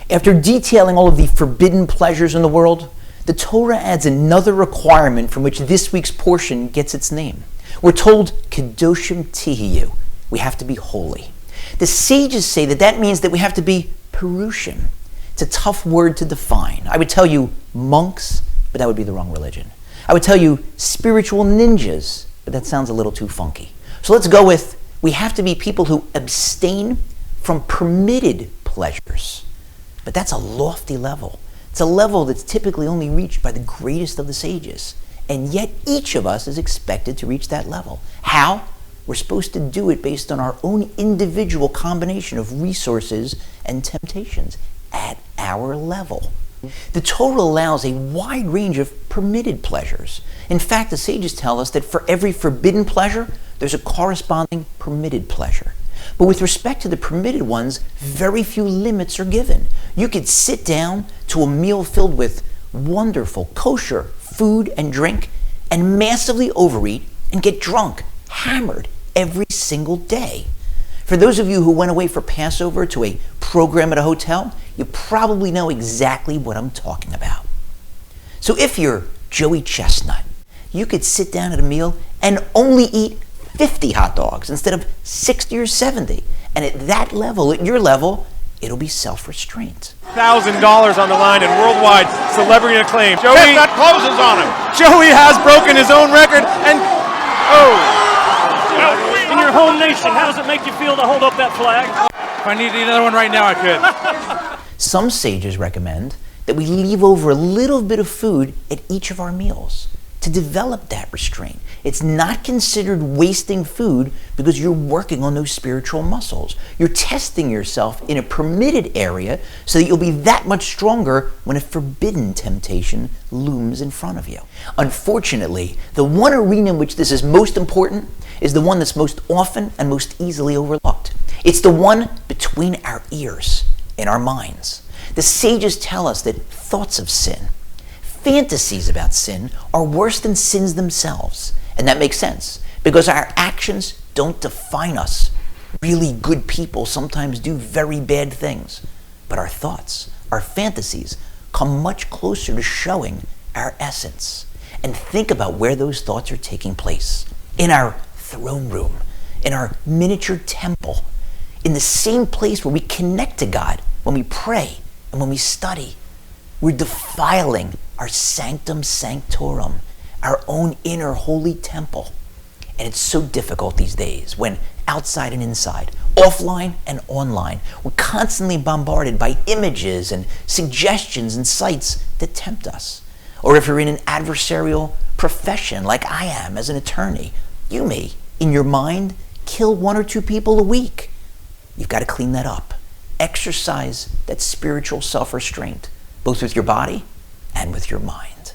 After detailing all of the forbidden pleasures in the world, the Torah adds another requirement from which this week's portion gets its name. We're told, Kedoshim tihiyu. We have to be holy. The sages say that means that we have to be Perushim. It's a tough word to define. I would tell you monks, but that would be the wrong religion. I would tell you spiritual ninjas, but that sounds a little too funky. So let's go with, we have to be people who abstain from permitted pleasures. But that's a lofty level. It's a level that's typically only reached by the greatest of the sages. And yet each of us is expected to reach that level. How? We're supposed to do it based on our own individual combination of resources and temptations at our level. The Torah allows a wide range of permitted pleasures. In fact, the sages tell us that for every forbidden pleasure, there's a corresponding permitted pleasure. But with respect to the permitted ones, very few limits are given. You could sit down to a meal filled with wonderful, kosher food and drink and massively overeat and get drunk, hammered every single day. For those of you who went away for Passover to a program at a hotel, you probably know exactly what I'm talking about. So if you're Joey Chestnut, you could sit down at a meal and only eat 50 hot dogs instead of 60 or 70. And at that level, at your level, it'll be self-restraint. $1,000 on the line and worldwide celebrity acclaim. Joey, that closes on him. Joey has broken his own record and, In your home nation, how does it make you feel to hold up that flag? If I needed another one right now, I could. Some sages recommend that we leave over a little bit of food at each of our meals to develop that restraint. It's not considered wasting food because you're working on those spiritual muscles. You're testing yourself in a permitted area so that you'll be that much stronger when a forbidden temptation looms in front of you. Unfortunately, the one arena in which this is most important is the one that's most often and most easily overlooked. It's the one between our ears, in our minds. The sages tell us that thoughts of sin, fantasies about sin, are worse than sins themselves. And that makes sense, because our actions don't define us. Really good people sometimes do very bad things. But our thoughts, our fantasies, come much closer to showing our essence. And think about where those thoughts are taking place. In our throne room, in our miniature temple, in the same place where we connect to God when we pray and when we study. We're defiling our sanctum sanctorum, our own inner holy temple. And it's so difficult these days when outside and inside, offline and online, we're constantly bombarded by images and suggestions and sites that tempt us. Or if you're in an adversarial profession like I am as an attorney, you may, in your mind, kill 1 or 2 people a week. You've got to clean that up. Exercise that spiritual self-restraint, both with your body and with your mind.